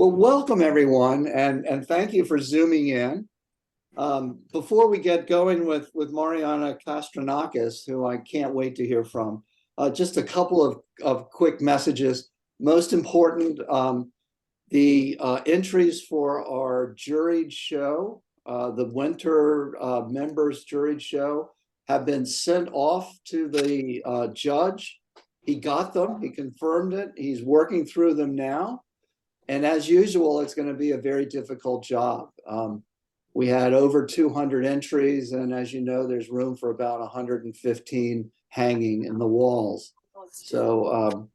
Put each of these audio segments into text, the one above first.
Well, welcome everyone, and thank you for zooming in. Before we get going with Mariana Kastrinakis, who I can't wait to hear from, just a couple of quick messages. Most important, the entries for our juried show, the winter members juried show, have been sent off to the judge. He got them, he confirmed it, he's working through them now. And as usual, it's going to be a very difficult job. We had over 200 entries, and as you know, there's room for about 115 hanging in the walls. So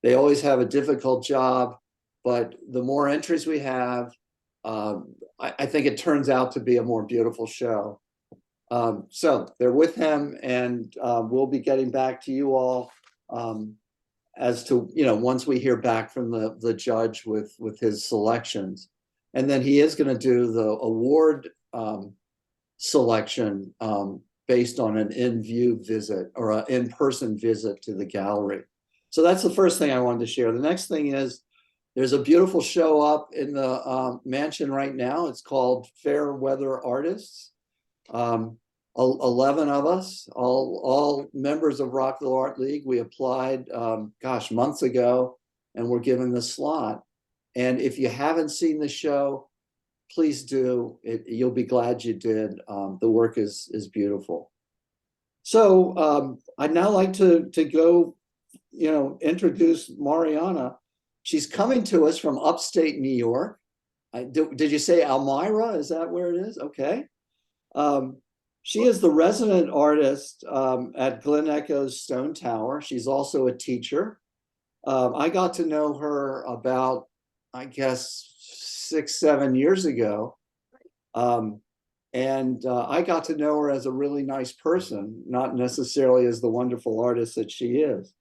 they always have a difficult job, but the more entries we have, I think it turns out to be a more beautiful show. So they're with him, and we'll be getting back to you all as to, once we hear back from the judge with his selections. And then he is going to do the award selection based on an in-view visit or an in-person visit to the gallery. So that's the first thing I wanted to share. The next thing is there's a beautiful show up in the mansion right now. It's called Fair Weather Artists. 11 of us, all members of Rockville Art League. We applied, months ago, and we're given the slot. And if you haven't seen the show, please do. You'll be glad you did. The work is beautiful. So I'd now like to go, introduce Mariana. She's coming to us from upstate New York. Did you say Elmira? Is that where it is? Okay. She is the resident artist at Glen Echo's Stone Tower. She's also a teacher. I got to know her about, I guess, 6-7 years ago. And I got to know her as a really nice person, not necessarily as the wonderful artist that she is.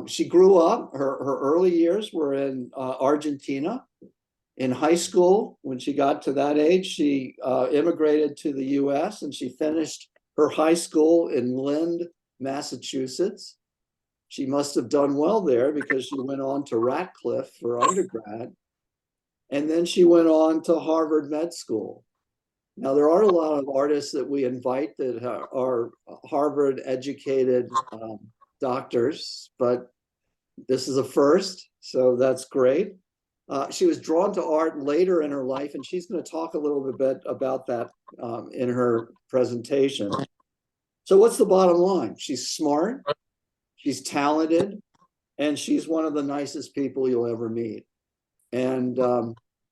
She grew up, her early years were in Argentina. In high school, when she got to that age, she immigrated to the US, and she finished her high school in Lynn, Massachusetts. She must have done well there because she went on to Radcliffe for undergrad. And then she went on to Harvard Med School. Now, there are a lot of artists that we invite that are Harvard educated doctors, but this is a first, so that's great. She was drawn to art later in her life, and she's going to talk a little bit about that in her presentation. So what's the bottom line? She's smart, she's talented, and she's one of the nicest people you'll ever meet. And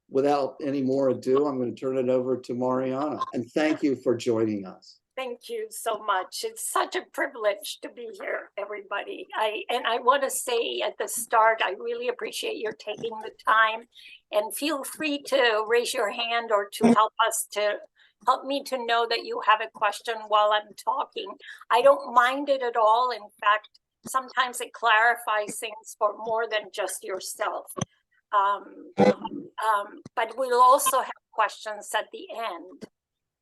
without any more ado, I'm going to turn it over to Mariana. And thank you for joining us. Thank you so much. It's such a privilege to be here, everybody. I want to say at the start, I really appreciate your taking the time, and feel free to raise your hand or to help me to know that you have a question while I'm talking. I don't mind it at all. In fact, sometimes it clarifies things for more than just yourself. But we'll also have questions at the end.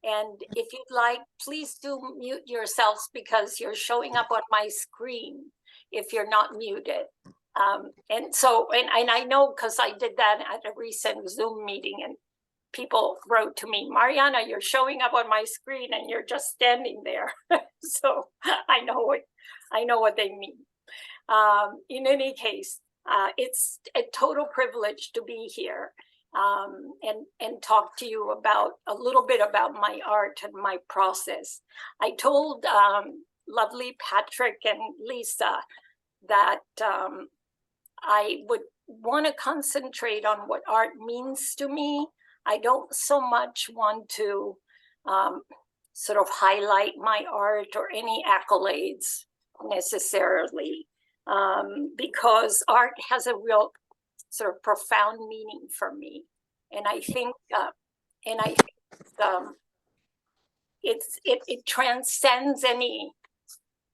And if you'd like, please do mute yourselves because you're showing up on my screen if you're not muted. And I know because I did that at a recent Zoom meeting, and people wrote to me, Mariana, you're showing up on my screen and you're just standing there. So I know what they mean. In any case, it's a total privilege to be here. And talk to you about a little bit about my art and my process. I told lovely Patrick and Lisa that I would want to concentrate on what art means to me. I don't so much want to sort of highlight my art or any accolades necessarily, because art has a real sort of profound meaning for me, and I think it transcends any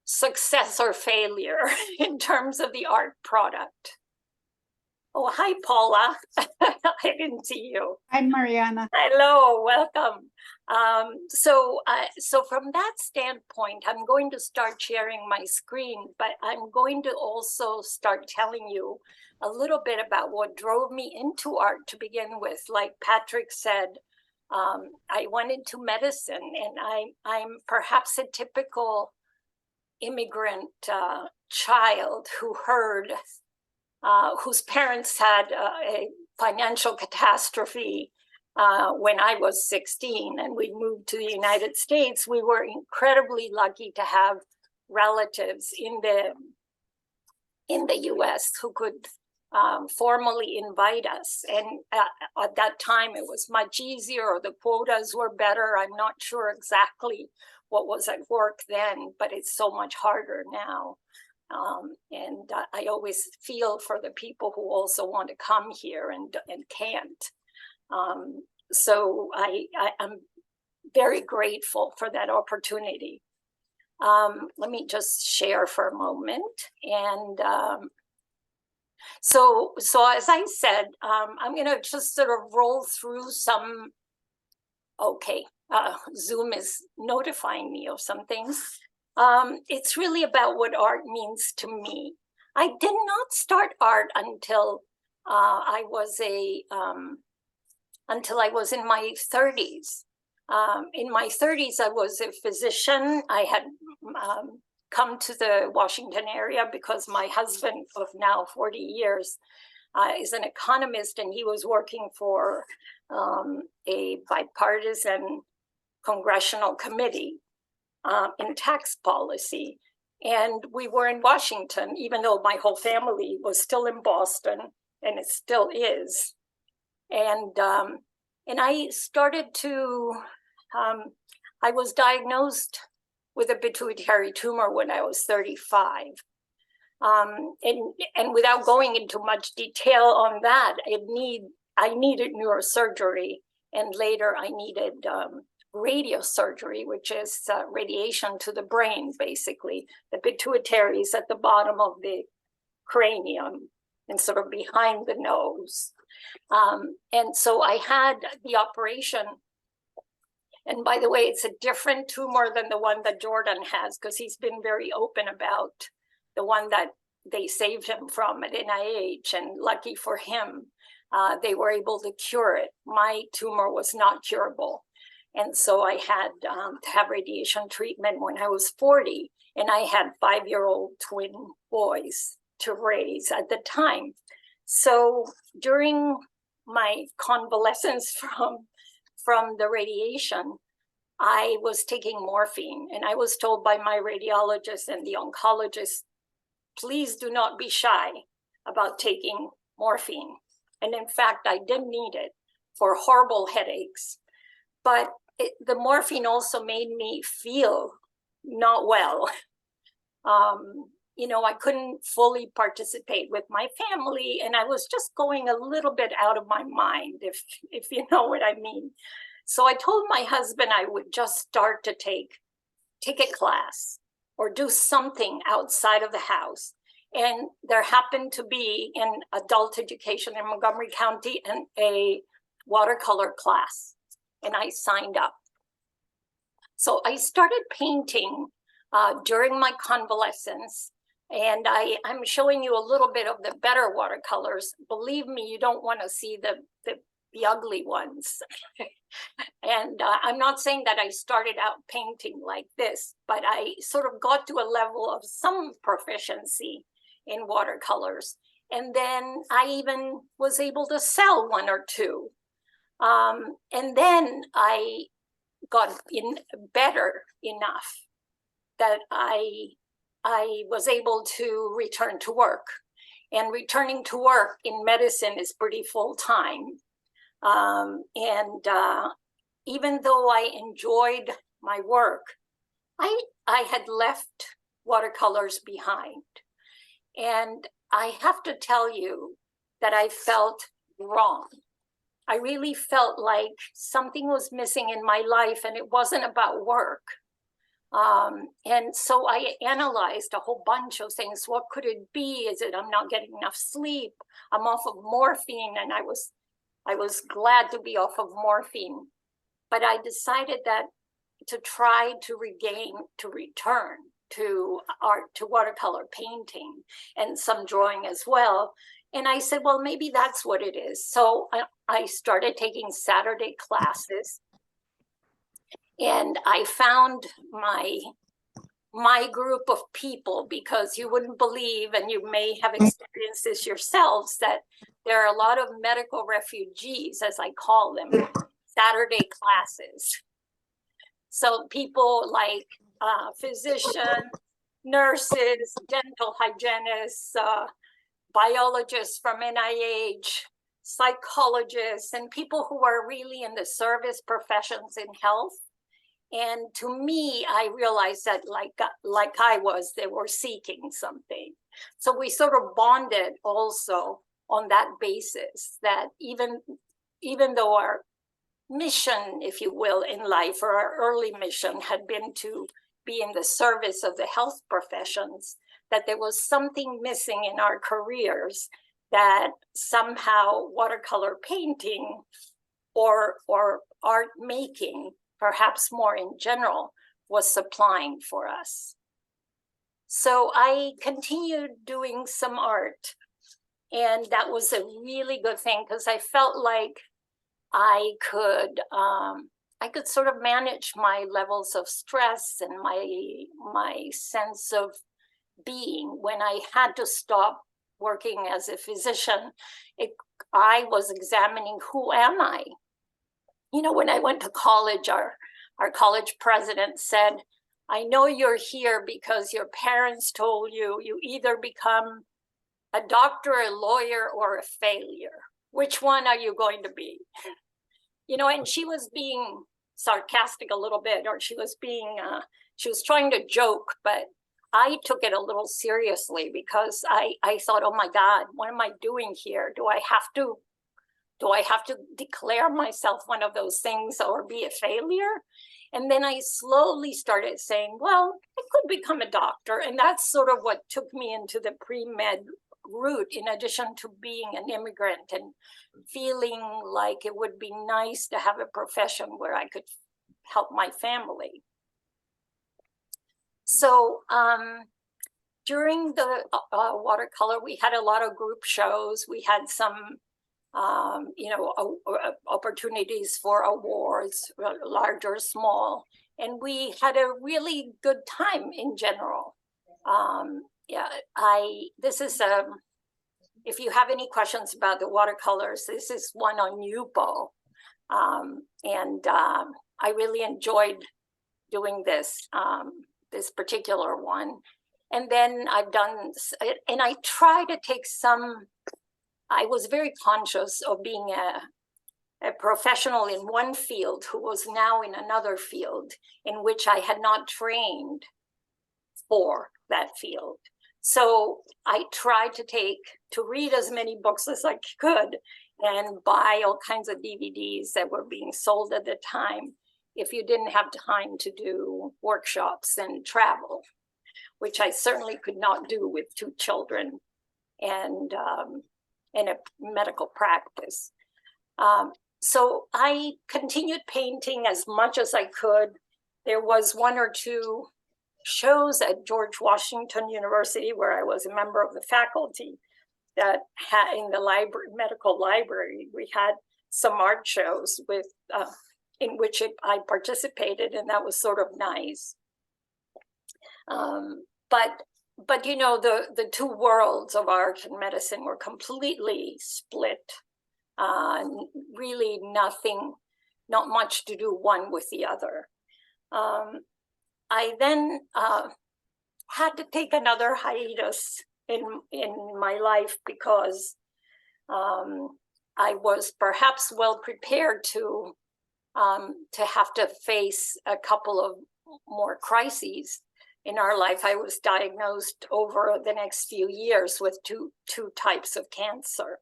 success or failure in terms of the art product. Oh, hi, Paula. I didn't see you. Hi, Mariana. Hello, welcome. So from that standpoint, I'm going to start sharing my screen, but I'm going to also start telling you a little bit about what drove me into art to begin with. Like Patrick said, I went into medicine, and I'm perhaps a typical immigrant child who heard, whose parents had a financial catastrophe when I was 16 and we moved to the United States. We were incredibly lucky to have relatives in the US who could formally invite us. And at that time, it was much easier, or the quotas were better. I'm not sure exactly what was at work then, but it's so much harder now. And I always feel for the people who also want to come here and can't. So I'm very grateful for that opportunity. Let me just share for a moment. And so as I said, I'm going to just sort of roll through some. Okay, Zoom is notifying me of some things. It's really about what art means to me. I did not start art until I was in my 30s. In my 30s, I was a physician. I had come to the Washington area because my husband of now 40 years is an economist, and he was working for a bipartisan congressional committee in tax policy. And we were in Washington, even though my whole family was still in Boston, and it still is. And I started to, I was diagnosed with a pituitary tumor when I was 35. And without going into much detail on that, I needed neurosurgery, and later I needed radiosurgery, which is radiation to the brain, basically. The pituitary is at the bottom of the cranium and sort of behind the nose. And so I had the operation. And by the way, it's a different tumor than the one that Jordan has, because he's been very open about the one that they saved him from at NIH. And lucky for him, they were able to cure it. My tumor was not curable. And so I had to have radiation treatment when I was 40. And I had 5-year-old twin boys to raise at the time. So during my convalescence from the radiation, I was taking morphine, and I was told by my radiologist and the oncologist, please do not be shy about taking morphine. And in fact, I did need it for horrible headaches, but the morphine also made me feel not well. I couldn't fully participate with my family, and I was just going a little bit out of my mind, if you know what I mean. So I told my husband I would just start to take a class or do something outside of the house. And there happened to be in adult education in Montgomery County a watercolor class, and I signed up. So I started painting during my convalescence. And I'm showing you a little bit of the better watercolors. Believe me, you don't want to see the ugly ones. And I'm not saying that I started out painting like this, but I sort of got to a level of some proficiency in watercolors. And then I even was able to sell one or two. And then I got better enough that I was able to return to work. And returning to work in medicine is pretty full-time. Even though I enjoyed my work, I had left watercolors behind. And I have to tell you that I felt wrong. I really felt like something was missing in my life, and it wasn't about work. And so I analyzed a whole bunch of things. What could it be? Is it I'm not getting enough sleep? I'm off of morphine, and I was glad to be off of morphine. But I decided that to try to return to art, to watercolor painting, and some drawing as well, And I said, well, maybe that's what it is. So I started taking Saturday classes, and I found my group of people, because you wouldn't believe, and you may have experienced this yourselves, that there are a lot of medical refugees, as I call them, Saturday classes. So people like physicians, nurses, dental hygienists, biologists from NIH, psychologists, and people who are really in the service professions in health. And to me, I realized that like I was, they were seeking something. So we sort of bonded also on that basis, that even though our mission, if you will, in life, or our early mission had been to be in the service of the health professions, that there was something missing in our careers, that somehow watercolor painting or art making, perhaps more in general, was supplying for us. So I continued doing some art, and that was a really good thing, because I felt like I could sort of manage my levels of stress and my sense of being. When I had to stop working as a physician, I was examining, who am I? You know, when I went to college, our college president said, I know you're here because your parents told you either become a doctor, a lawyer, or a failure. Which one are you going to be? You know, and she was being sarcastic a little bit, or she was trying to joke, but I took it a little seriously, because I thought, oh my God, what am I doing here? Do I have to declare myself one of those things or be a failure? And then I slowly started saying, well, I could become a doctor. And that's sort of what took me into the pre-med route, in addition to being an immigrant and feeling like it would be nice to have a profession where I could help my family. So during the watercolor, we had a lot of group shows. We had some opportunities for awards, large or small, and we had a really good time in general. This is if you have any questions about the watercolors, this is one on Yupo, and I really enjoyed doing this particular one. And then I've done, and I try to take some. I was very conscious of being a professional in one field who was now in another field in which I had not trained for that field. So I tried to read as many books as I could and buy all kinds of DVDs that were being sold at the time, if you didn't have time to do workshops and travel, which I certainly could not do with 2 children and in a medical practice. So I continued painting as much as I could. There was 1 or 2 shows at George Washington University, where I was a member of the faculty, that had in the library, medical library, we had some art shows with in which I participated, and that was sort of nice. But you know, the 2 worlds of art and medicine were completely split. Really not much to do one with the other. I then had to take another hiatus in my life, because I was perhaps well prepared to have to face a couple of more crises in our life. I was diagnosed over the next few years with two types of cancer.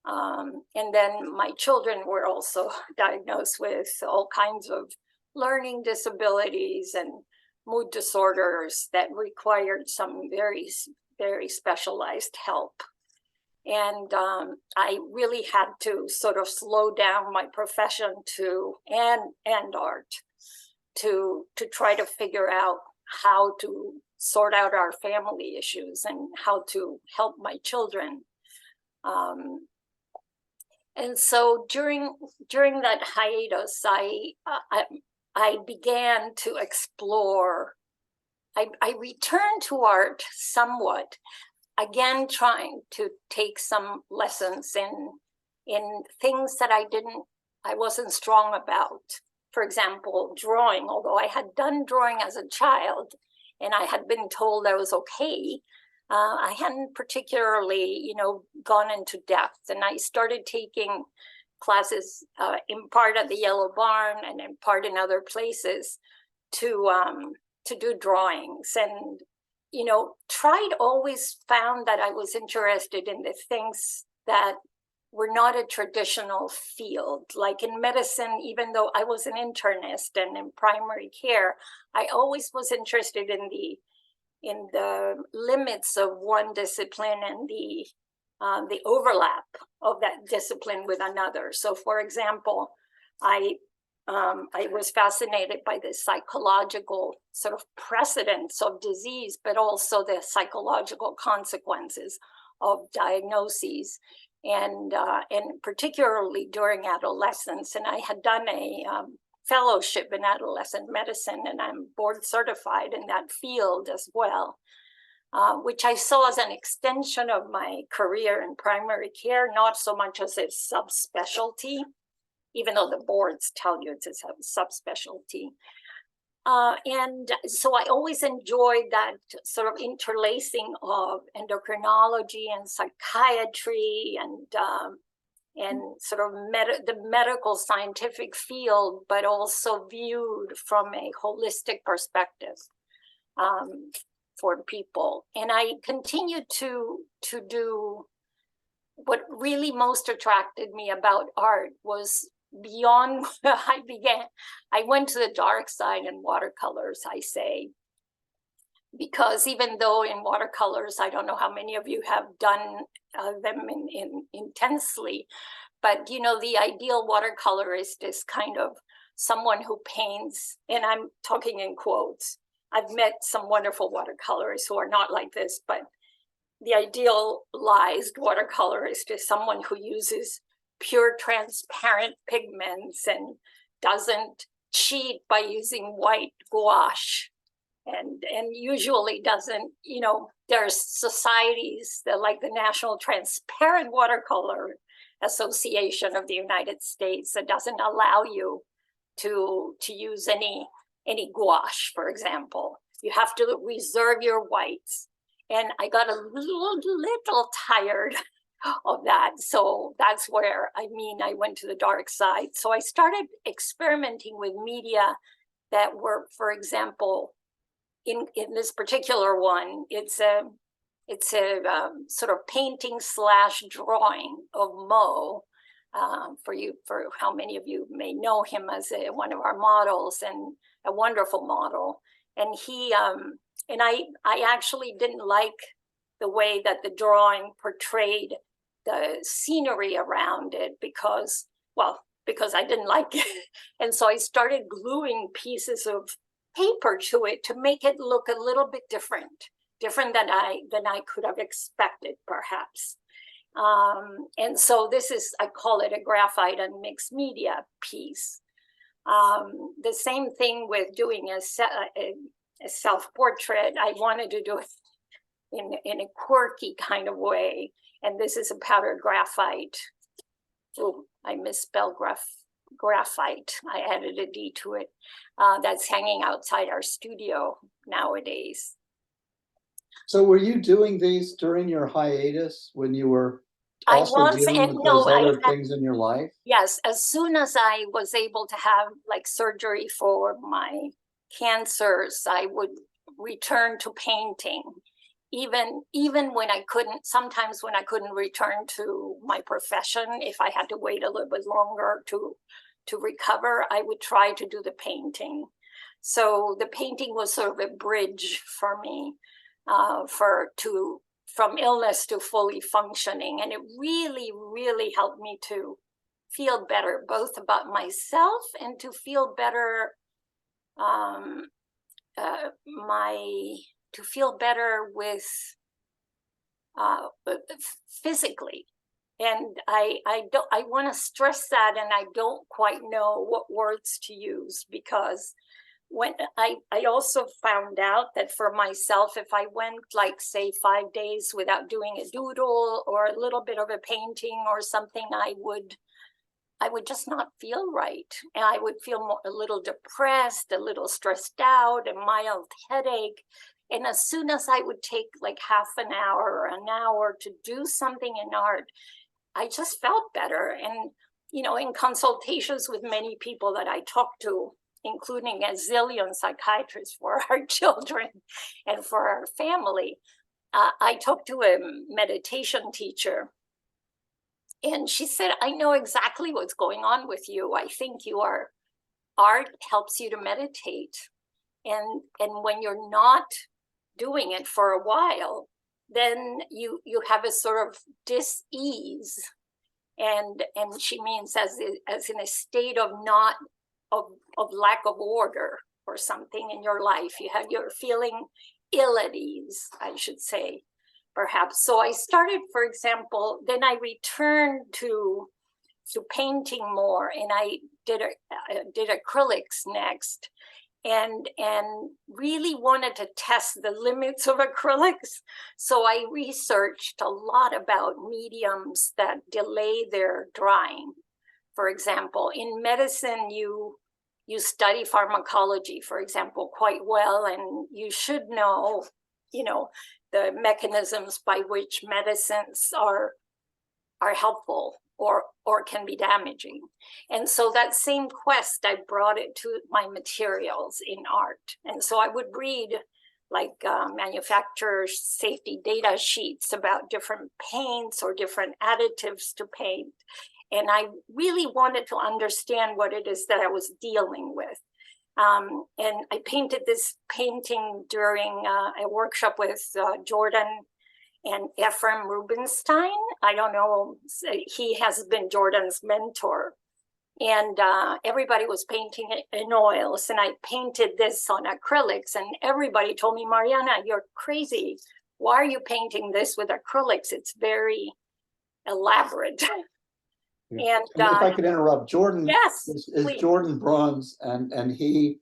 And then my children were also diagnosed with all kinds of learning disabilities and mood disorders that required some very, very specialized help. And I really had to sort of slow down my profession and art to try to figure out how to sort out our family issues and how to help my children And so during that hiatus, I began to explore. I returned to art somewhat, again trying to take some lessons in things that I wasn't strong about. For example, drawing. Although I had done drawing as a child, and I had been told I was okay, I hadn't particularly, gone into depth. And I started taking classes in part at the Yellow Barn and in part in other places to do drawings. And always found that I was interested in the things that were not a traditional field. Like in medicine, even though I was an internist and in primary care, I always was interested in the limits of one discipline and the overlap of that discipline with another. So, for example, I was fascinated by the psychological sort of precedents of disease, but also the psychological consequences of diagnoses, and particularly during adolescence. And I had done a fellowship in adolescent medicine, and I'm board certified in that field as well, which I saw as an extension of my career in primary care, not so much as a subspecialty, even though the boards tell you it's a subspecialty. And so I always enjoyed that sort of interlacing of endocrinology and psychiatry and sort of the medical scientific field, but also viewed from a holistic perspective for people. And I continued to do what really most attracted me about art was beyond I went to the dark side in watercolors, I say, because even though in watercolors, I don't know how many of you have done them intensely, but the ideal watercolorist is kind of someone who paints, and I'm talking in quotes. I've met some wonderful watercolorists who are not like this, but the idealized watercolorist is someone who uses pure transparent pigments and doesn't cheat by using white gouache, and usually doesn't, there's societies that, like the National Transparent Watercolor Association of the United States, that doesn't allow you to use any gouache, for example. You have to reserve your whites. And I got a little tired of that. So that's where, I went to the dark side. So I started experimenting with media that were, for example, in this particular one, it's a sort of painting / drawing of Mo. For how many of you may know him as one of our models, and a wonderful model. And he and I actually didn't like the way that the drawing portrayed the scenery around it because I didn't like it. And so I started gluing pieces of paper to it to make it look a little bit different than I could have expected, perhaps. And so this is, I call it a graphite and mixed media piece. The same thing with doing a self-portrait. I wanted to do it in a quirky kind of way. And this is a powdered graphite. Oh, I misspelled graphite. I added a D to it. That's hanging outside our studio nowadays. So were you doing these during your hiatus when you were also dealing with those other things in your life? Yes, as soon as I was able to have like surgery for my cancers, I would return to painting. Even when I couldn't, sometimes when I couldn't return to my profession, if I had to wait a little bit longer to recover, I would try to do the painting. So the painting was sort of a bridge for me from illness to fully functioning. And it really, really helped me to feel better, both about myself and to feel better, to feel better with physically. And I want to stress that, and I don't quite know what words to use, because when I also found out that for myself, if I went like say 5 days without doing a doodle or a little bit of a painting or something, I would just not feel right. And I would feel a little depressed, a little stressed out, a mild headache. And as soon as I would take like half an hour or an hour to do something in art, I just felt better. And, you know, in consultations with many people that I talked to, including a zillion psychiatrists for our children and for our family, I talked to a meditation teacher. And she said, I know exactly what's going on with you. I think art helps you to meditate. And when you're not doing it for a while, then you have a sort of dis-ease. And she means as in a state of lack of order or something in your life. You're feeling ill at ease, I should say, perhaps. So I started, for example, then I returned to painting more, and I did acrylics next, and really wanted to test the limits of acrylics. So I researched a lot about mediums that delay their drying. For example, in medicine, you study pharmacology, for example, quite well, and you should know, you know, the mechanisms by which medicines are helpful or can be damaging. And so that same quest, I brought it to my materials in art. And so I would read like manufacturers' safety data sheets about different paints or different additives to paint. And I really wanted to understand what it is that I was dealing with. And I painted this painting during a workshop with Jordan and Ephraim Rubinstein. I don't know, he has been Jordan's mentor. And everybody was painting it in oils, and I painted this on acrylics, and everybody told me, Mariana, you're crazy. Why are you painting this with acrylics? It's very elaborate. And if I could interrupt, Jordan, yes, is Jordan Bruns, and he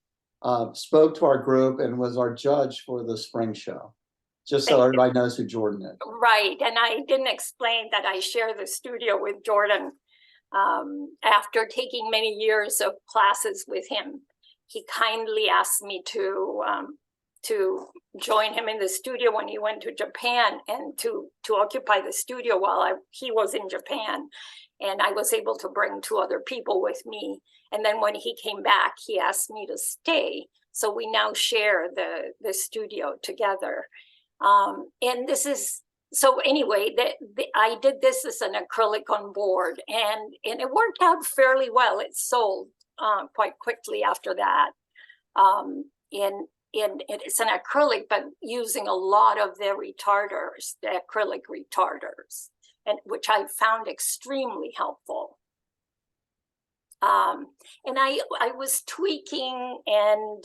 spoke to our group and was our judge for the spring show. Just so everybody knows who Jordan is. Right, and I didn't explain that I share the studio with Jordan. After taking many years of classes with him, he kindly asked me to join him in the studio when he went to Japan, and to occupy the studio while he was in Japan. And I was able to bring 2 other people with me. And then when he came back, he asked me to stay. So we now share the studio together. And this is, so anyway, I did this as an acrylic on board, and it worked out fairly well. It sold quite quickly after that. And it's an acrylic, but using a lot of the retarders, the acrylic retarders, and which I found extremely helpful. And I was tweaking and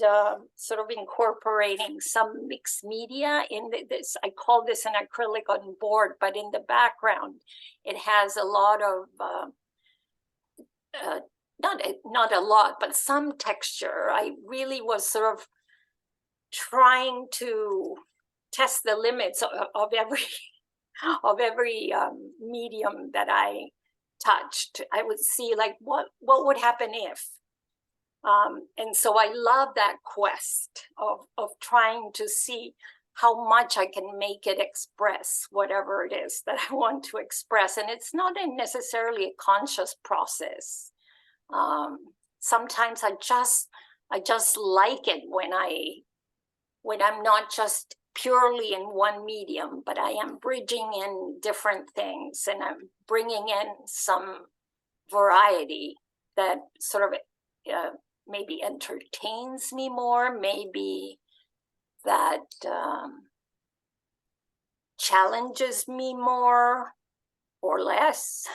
sort of incorporating some mixed media in this. I call this an acrylic on board, but in the background, it has a lot of, not a lot, but some texture. I really was sort of trying to test the limits of every medium that I touched. I would see like what would happen if, and so I love that quest of trying to see how much I can make it express whatever it is that I want to express. And it's not necessarily a conscious process. Sometimes I just like it when I'm not just purely in one medium, but I am bridging in different things, and I'm bringing in some variety that sort of maybe entertains me more, maybe that challenges me more or less.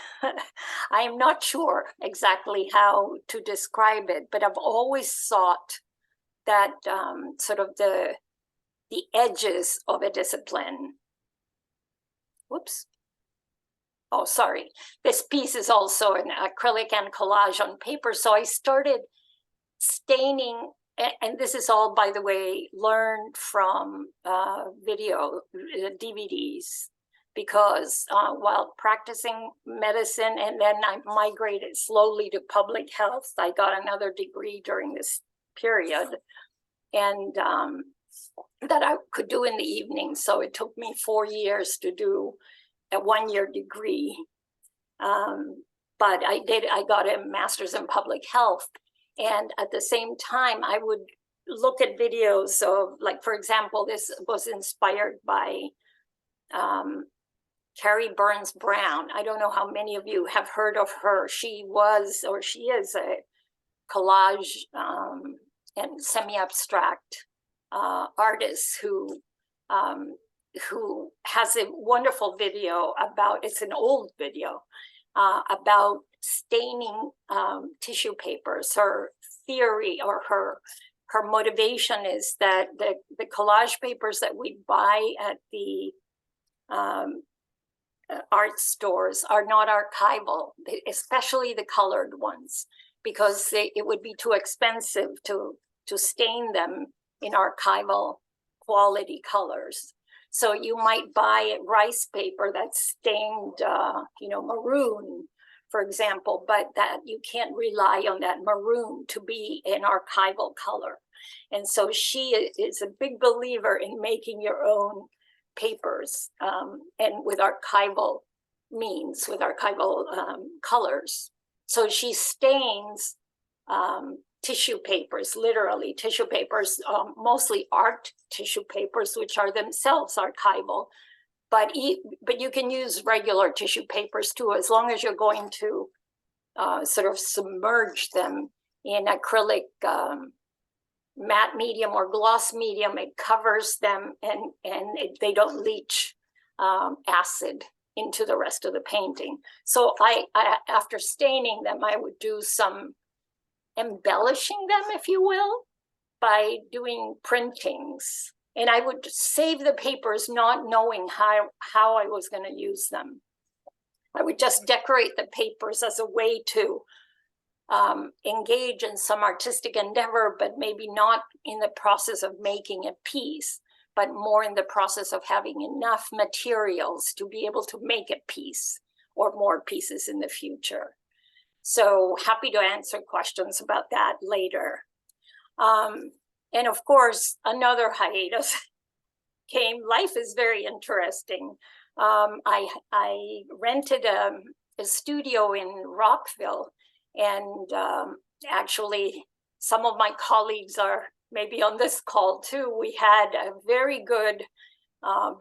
I am not sure exactly how to describe it, but I've always thought that sort of the edges of a discipline. Whoops. oh, sorry. This piece is also an acrylic and collage on paper. So I started staining, and this is all, by the way, learned from video DVDs, because while practicing medicine, and then I migrated slowly to public health. I got another degree during this period, and that I could do in the evening. So it took me 4 years to do a 1-year degree. But I got a master's in public health. And at the same time, I would look at videos of, like, for example, this was inspired by Carrie Burns Brown. I don't know how many of you have heard of her. She was, or she is, a collage and semi-abstract artist who has a wonderful video about, it's an old video, about staining tissue papers. Her theory, or her motivation, is that the collage papers that we buy at the art stores are not archival, especially the colored ones, because it would be too expensive to stain them in archival quality colors. So you might buy rice paper that's stained, maroon, for example, but that you can't rely on that maroon to be an archival color. And so she is a big believer in making your own papers, and with archival means, with archival colors. So she stains tissue papers, literally tissue papers, mostly art tissue papers, which are themselves archival. But you can use regular tissue papers too, as long as you're going to sort of submerge them in acrylic matte medium or gloss medium. It covers them, and they don't leach acid into the rest of the painting. So I after staining them, I would do some embellishing them, if you will, by doing printings. And I would save the papers not knowing how I was going to use them. I would just decorate the papers as a way to engage in some artistic endeavor, but maybe not in the process of making a piece, but more in the process of having enough materials to be able to make a piece or more pieces in the future. So happy to answer questions about that later. And of course, another hiatus came. Life is very interesting. I rented a studio in Rockville, and actually some of my colleagues are maybe on this call too. We had a very good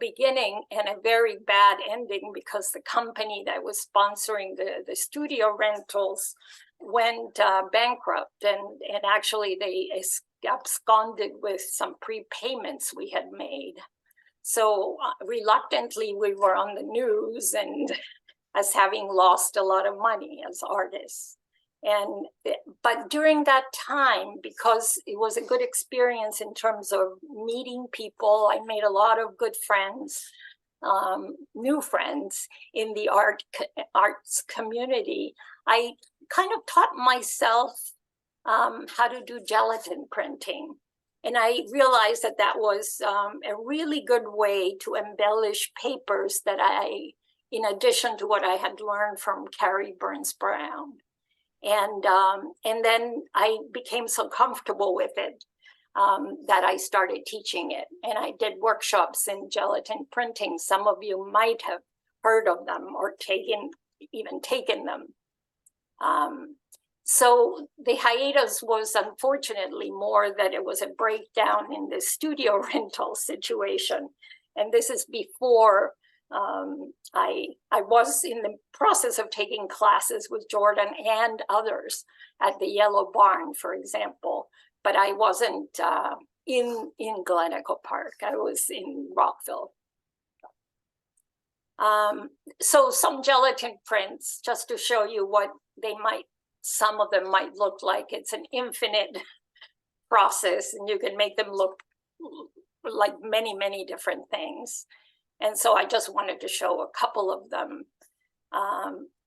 beginning and a very bad ending, because the company that was sponsoring the studio rentals went bankrupt, and actually they absconded with some prepayments we had made. So reluctantly, we were on the news and as having lost a lot of money as artists. But during that time, because it was a good experience in terms of meeting people, I made a lot of good friends, new friends in the arts community. I kind of taught myself how to do gelatin printing. And I realized that that was a really good way to embellish papers that in addition to what I had learned from Carrie Burns Brown. And then I became so comfortable with it that I started teaching it. And I did workshops in gelatin printing. Some of you might have heard of them or even taken them. So the hiatus was unfortunately more that it was a breakdown in the studio rental situation. And this is before I was in the process of taking classes with Jordan and others at the Yellow Barn, for example, but I wasn't in Glen Echo Park. I was in Rockville. So some gelatin prints, just to show you what some of them might look like. It's an infinite process, and you can make them look like many, many different things. And so I just wanted to show a couple of them.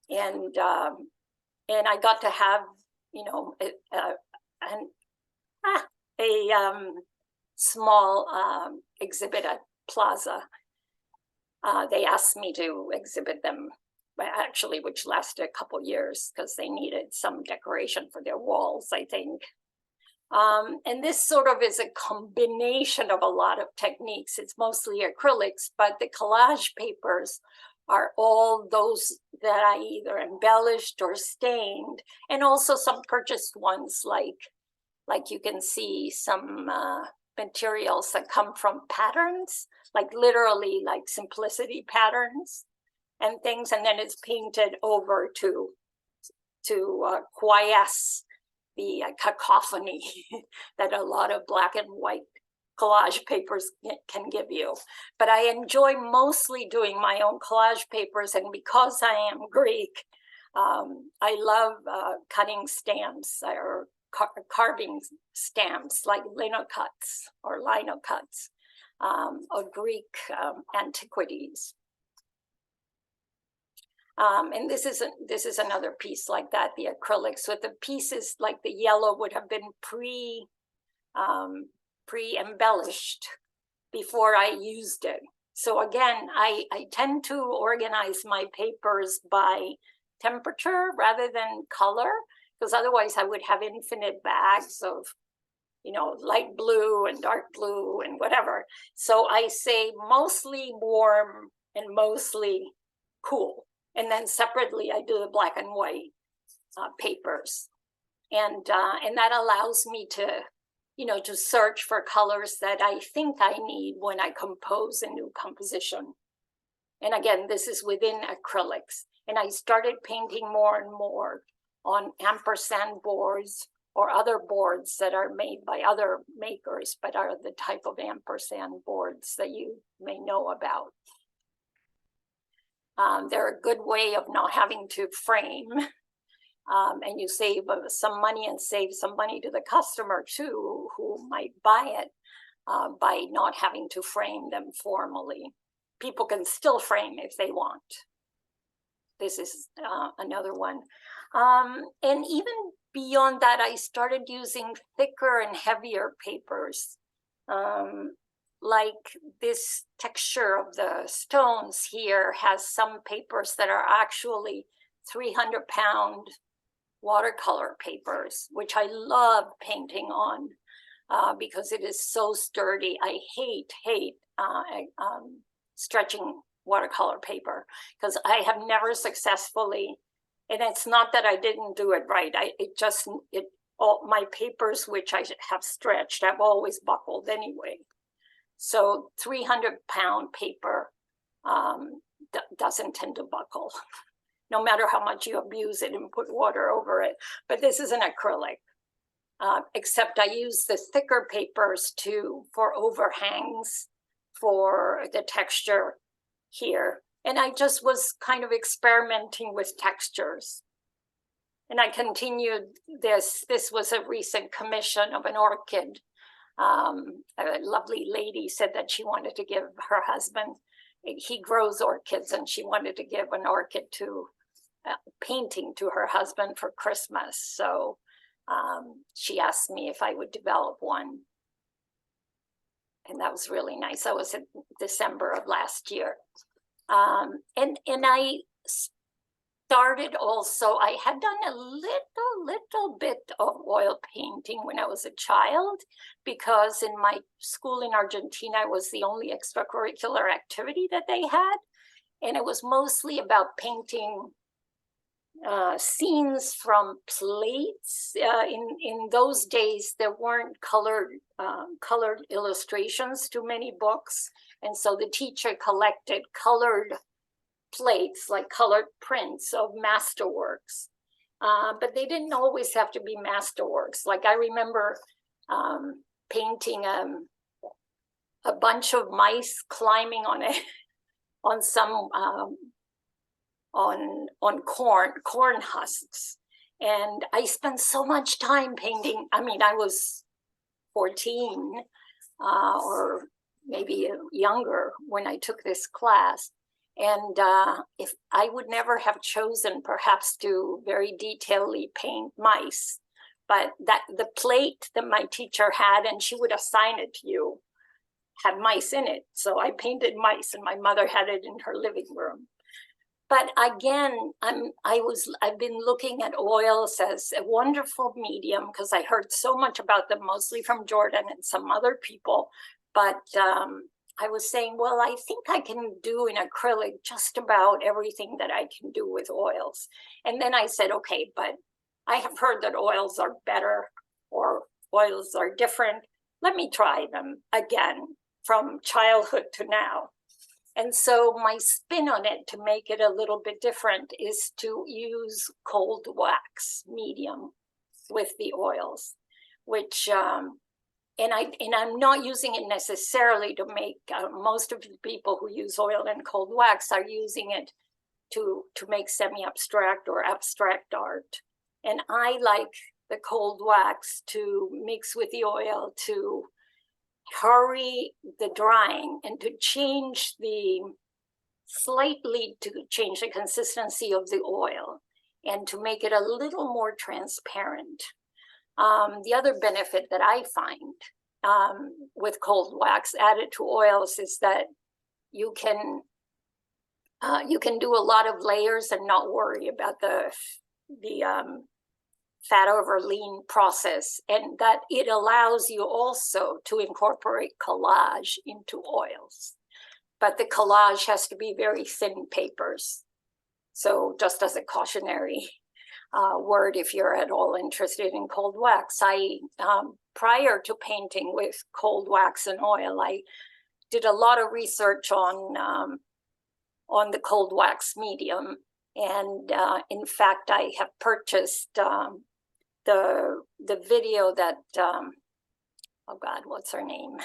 And I got to have, you know, a small exhibit at Plaza. They asked me to exhibit them, actually, which lasted a couple years because they needed some decoration for their walls, I think. And this sort of is a combination of a lot of techniques. It's mostly acrylics, but the collage papers are all those that I either embellished or stained, and also some purchased ones, like you can see some materials that come from patterns, like literally like simplicity patterns and things, and then it's painted over to quiesce the cacophony that a lot of black and white collage papers can give you. But I enjoy mostly doing my own collage papers, and because I am Greek, I love cutting stamps or carving stamps like linocuts or of Greek antiquities. And this is another piece like that, the acrylics with the pieces like the yellow would have been pre-embellished before I used it. So again, I tend to organize my papers by temperature rather than color, because otherwise I would have infinite bags of, you know, light blue and dark blue and whatever. So I say mostly warm and mostly cool. And then separately, I do the black and white papers. And that allows me to, you know, to search for colors that I think I need when I compose a new composition. And again, this is within acrylics. And I started painting more and more on ampersand boards or other boards that are made by other makers, but are the type of ampersand boards that you may know about. They're a good way of not having to frame, and you save some money and save some money to the customer too, who might buy it by not having to frame them formally. People can still frame if they want. This is another one. And even beyond that, I started using thicker and heavier papers. Like this texture of the stones here has some papers that are actually 300-pound watercolor papers, which I love painting on because it is so sturdy. I hate stretching watercolor paper because I have never successfully, and it's not that I didn't do it right. All my papers which I have stretched have always buckled anyway. So 300-pound paper doesn't tend to buckle, no matter how much you abuse it and put water over it. But this is an acrylic, except I use the thicker papers for overhangs, for the texture here. And I just was kind of experimenting with textures. And I continued this. This was a recent commission of an orchid. A lovely lady said that she wanted to give her husband, he grows orchids, and she wanted to give an orchid painting to her husband for Christmas. So she asked me if I would develop one. And that was really nice. That was in December of last year. And I started also, I had done a little bit of oil painting when I was a child, because in my school in Argentina, it was the only extracurricular activity that they had. And it was mostly about painting scenes from plates. In those days, there weren't colored illustrations to many books. And so the teacher collected colored plates, like colored prints of masterworks. But they didn't always have to be masterworks. Like I remember painting a bunch of mice climbing on some corn husks. And I spent so much time painting. I mean, I was 14 or maybe younger when I took this class. And if I would never have chosen perhaps to very detailedly paint mice, but that the plate that my teacher had, and she would assign it to you, had mice in it. So I painted mice, and my mother had it in her living room. But again, I've been looking at oils as a wonderful medium because I heard so much about them, mostly from Jordan and some other people. But I was saying, well, I think I can do in acrylic just about everything that I can do with oils. And then I said, okay, but I have heard that oils are better or oils are different. Let me try them again from childhood to now. And so my spin on it to make it a little bit different is to use cold wax medium with the oils, which and I'm not using it necessarily to make. Most of the people who use oil and cold wax are using it to make semi-abstract or abstract art. And I like the cold wax to mix with the oil to hurry the drying and to slightly change the consistency of the oil and to make it a little more transparent. The other benefit that I find with cold wax added to oils is that you can do a lot of layers and not worry about the fat over lean process, and that it allows you also to incorporate collage into oils. But the collage has to be very thin papers. So just as a cautionary word, if you're at all interested in cold wax, prior to painting with cold wax and oil, I did a lot of research on the cold wax medium. And in fact, I have purchased the video that, oh God, what's her name?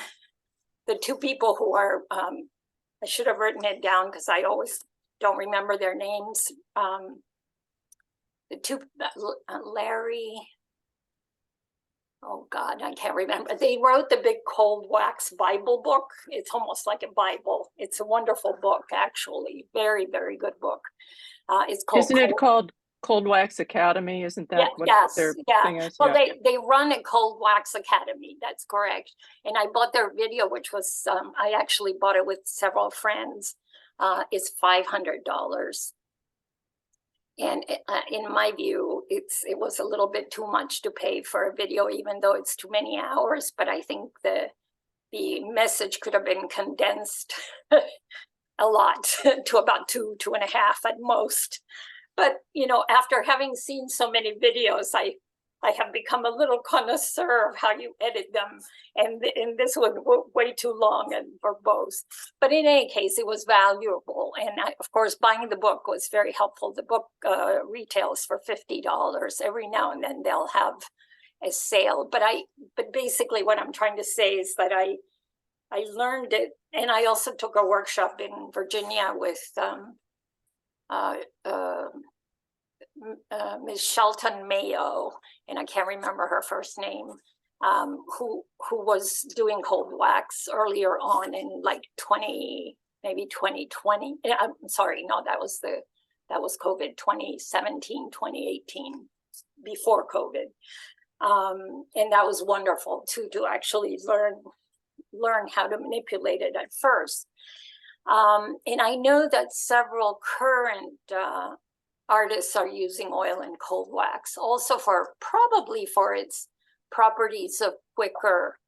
The two people who are, I should have written it down because I always don't remember their names. The two, Larry, oh God, I can't remember. They wrote the big cold wax Bible book. It's almost like a Bible. It's a wonderful book, actually. Very, very good book. It's called. Isn't it called Cold Wax Academy? Isn't that what their thing is? Well, they run a Cold Wax Academy. That's correct. And I bought their video, which was I actually bought it with several friends. It's $500. And in my view, it was a little bit too much to pay for a video, even though it's too many hours. But I think the message could have been condensed a lot to about 2.5 at most. But you know, after having seen so many videos, I have become a little connoisseur of how you edit them, and this was way too long and verbose. But in any case, it was valuable, and of course, buying the book was very helpful. The book retails for $50. Every now and then they'll have a sale. But basically, what I'm trying to say is that I learned it, and I also took a workshop in Virginia with Ms. Shelton Mayo, and I can't remember her first name, who was doing cold wax earlier on in like 2020. I'm sorry, no, that was COVID, 2017, 2018, before COVID. And that was wonderful too, to actually learn how to manipulate it at first. And I know that several current artists are using oil and cold wax, also probably for its properties of quicker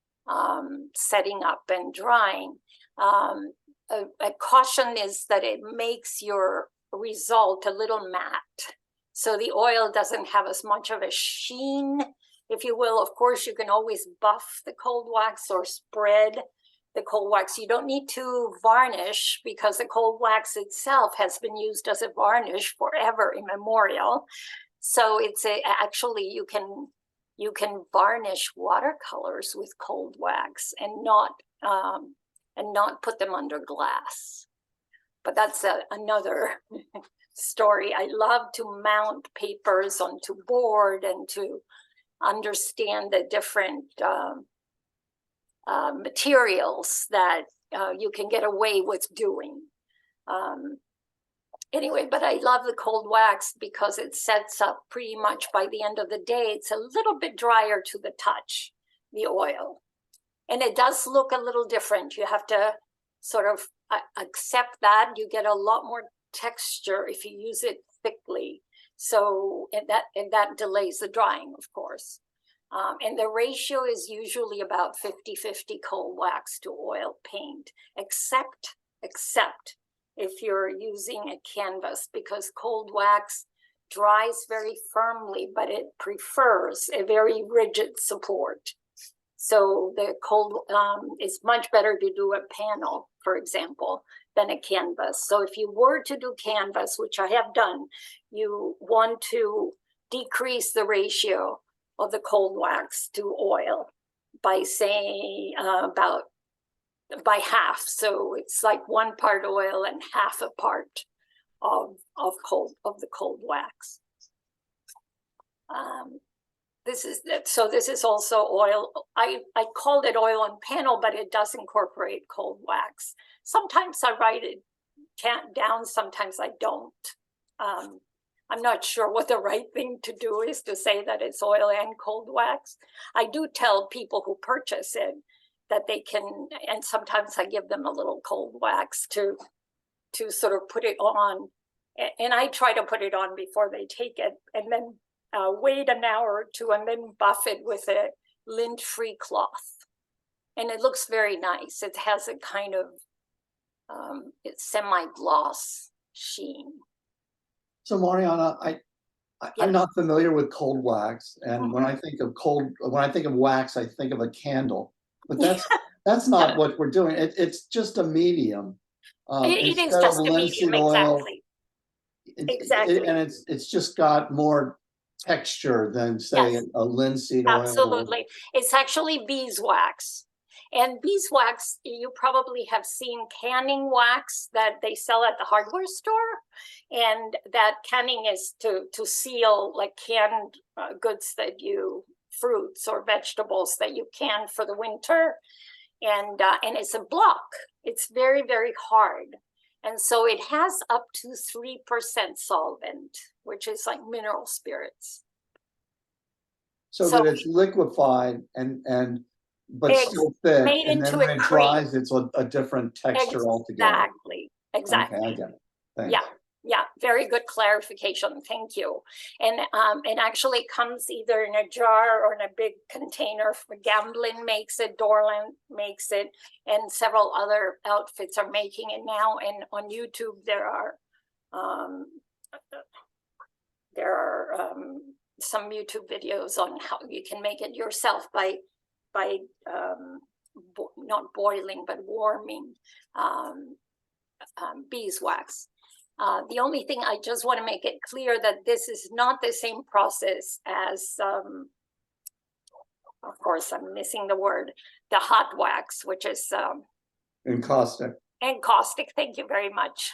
setting up and drying. A caution is that it makes your result a little matte, so the oil doesn't have as much of a sheen, if you will. Of course, you can always buff the cold wax or spread the cold wax. You don't need to varnish, because the cold wax itself has been used as a varnish forever immemorial. So it's actually you can varnish watercolors with cold wax and not put them under glass. But that's another story. I love to mount papers onto board and to understand the different materials that you can get away with doing. Anyway, but I love the cold wax because it sets up pretty much by the end of the day. It's a little bit drier to the touch, the oil. And it does look a little different. You have to sort of accept that. You get a lot more texture if you use it thickly. So, and that delays the drying, of course. And the ratio is usually about 50-50 cold wax to oil paint, except if you're using a canvas, because cold wax dries very firmly, but it prefers a very rigid support. So the cold, it's much better to do a panel, for example, than a canvas. So if you were to do canvas, which I have done, you want to decrease the ratio of the cold wax to oil by, say, by half. So it's like 1 part oil and half a part of the cold wax. This is also oil. I called it oil on panel, but it does incorporate cold wax. Sometimes I write it down, sometimes I don't. I'm not sure what the right thing to do is to say that it's oil and cold wax. I do tell people who purchase it that they can, and sometimes I give them a little cold wax to sort of put it on. And I try to put it on before they take it, and then wait an hour or two and then buff it with a lint-free cloth. And it looks very nice. It has a kind of it's semi-gloss sheen. So Mariana, I'm not familiar with cold wax, and when I think of wax, I think of a candle. But that's not what we're doing. It's just a medium. It is just a medium, exactly. Exactly. And it's just got more texture than, say, a linseed oil. Absolutely. It's actually beeswax. And beeswax, you probably have seen canning wax that they sell at the hardware store. And that canning is to seal like canned goods that fruits or vegetables that you can for the winter. And it's a block. It's very, very hard. And so it has up to 3% solvent, which is like mineral spirits. So that it's liquefied but still thick, and then when it dries, it's a different texture altogether. Exactly. Okay, I get it. Thanks. Yeah, very good clarification. Thank you. And actually it comes either in a jar or in a big container. Gamblin makes it, Dorland makes it, and several other outfits are making it now. And on YouTube there are some YouTube videos on how you can make it yourself by not boiling but warming beeswax. The only thing I just want to make it clear that this is not the same process as, of course, I'm missing the word, the hot wax, which is encaustic. Encaustic, thank you very much.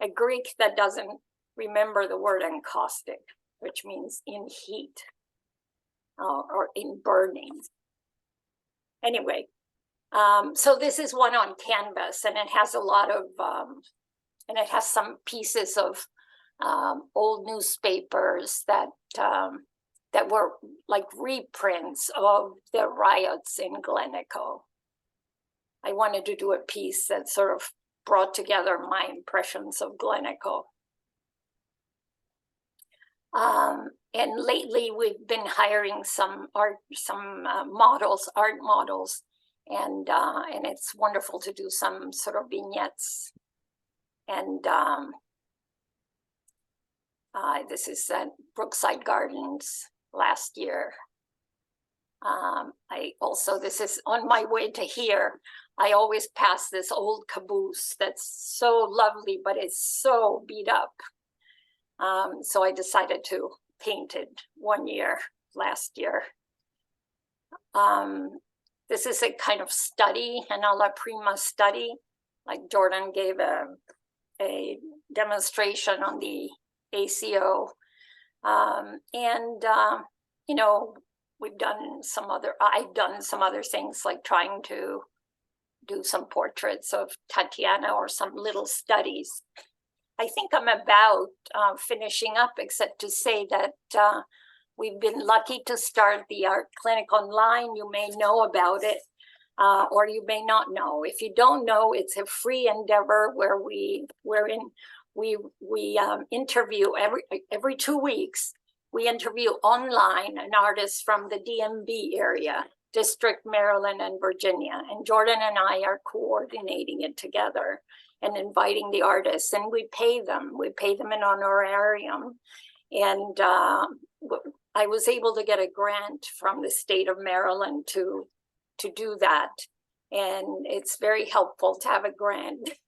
A Greek that doesn't remember the word encaustic, which means in heat or in burning. Anyway, so this is one on canvas, and it has a lot of and it has some pieces of old newspapers that were like reprints of the riots in Gleneco. I wanted to do a piece that sort of brought together my impressions of Gleneco. And lately we've been hiring some art models, and it's wonderful to do some sort of vignettes. And this is at Brookside Gardens last year. This is on my way to here. I always pass this old caboose that's so lovely, but it's so beat up. So I decided to paint it last year. This is a kind of study, an alla prima study, like Jordan gave a demonstration on the ACO. You know, I've done some other things, like trying to do some portraits of Tatiana or some little studies. I think I'm about finishing up, except to say that we've been lucky to start the art clinic online. You may know about it, or you may not know. If you don't know, it's a free endeavor where we interview every 2 weeks. We interview online an artist from the DMV area, District, Maryland, and Virginia. And Jordan and I are coordinating it together and inviting the artists, and we pay them. We pay them an honorarium. And I was able to get a grant from the state of Maryland to do that. And it's very helpful to have a grant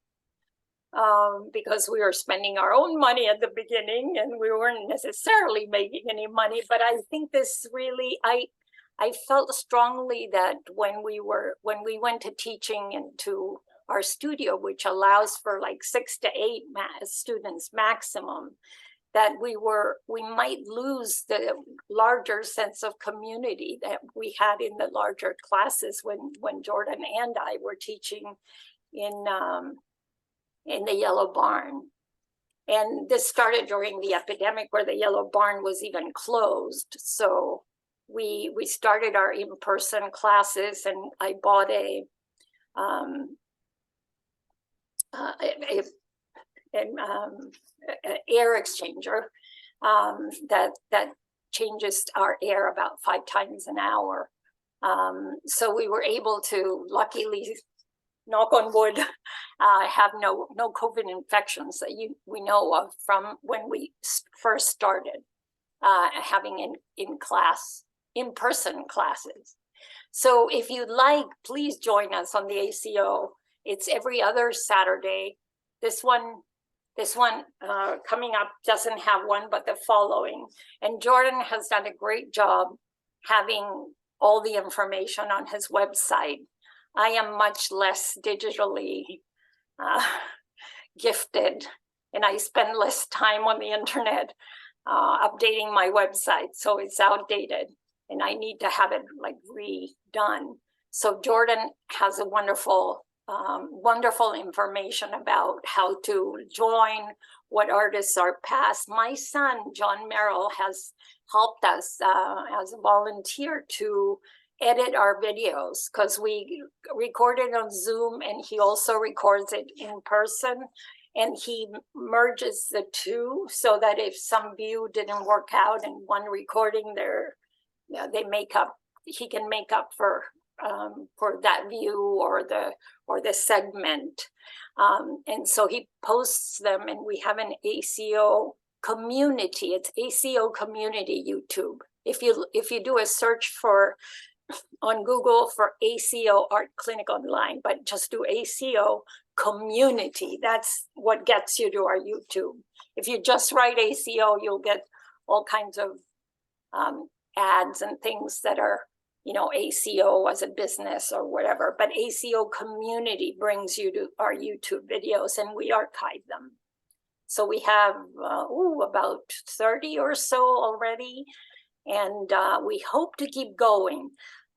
because we were spending our own money at the beginning and we weren't necessarily making any money. But I think this really, I felt strongly that when we went to teaching into our studio, which allows for like 6 to 8 students maximum, that we might lose the larger sense of community that we had in the larger classes when Jordan and I were teaching in the Yellow Barn. And this started during the epidemic where the Yellow Barn was even closed. So we started our in-person classes, and I bought an air exchanger that changes our air about 5 times an hour. So we were able to, luckily, knock on wood, have no COVID infections that we know of from when we first started having in-person classes. So if you'd like, please join us on the ACO. It's every other Saturday. This one coming up doesn't have one, but the following. And Jordan has done a great job having all the information on his website. I am much less digitally gifted, and I spend less time on the internet updating my website, so it's outdated, and I need to have it like redone. So Jordan has a wonderful information about how to join, what artists are past. My son, John Merrill, has helped us as a volunteer to edit our videos, because we record it on Zoom and he also records it in person, and he merges the two so that if some view didn't work out in one recording, he can make up for that view or the segment, and so he posts them, and we have an ACO community. It's ACO community YouTube. If you do a search on Google for ACO Art Clinic Online, but just do ACO community, that's what gets you to our YouTube. If you just write ACO, you'll get all kinds of ads and things that are, ACO as a business or whatever, but ACO community brings you to our YouTube videos, and we archive them. So we have about 30 or so already, and we hope to keep going.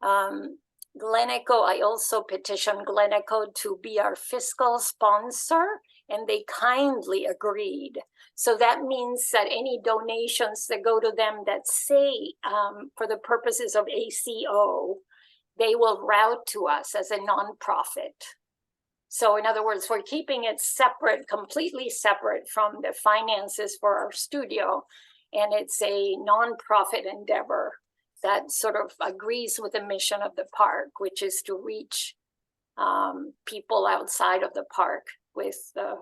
Gleneco, I also petitioned Gleneco to be our fiscal sponsor, and they kindly agreed. So that means that any donations that go to them that say for the purposes of ACO, they will route to us as a nonprofit. So in other words, we're keeping it separate, completely separate from the finances for our studio. And it's a nonprofit endeavor that sort of agrees with the mission of the park, which is to reach people outside of the park with the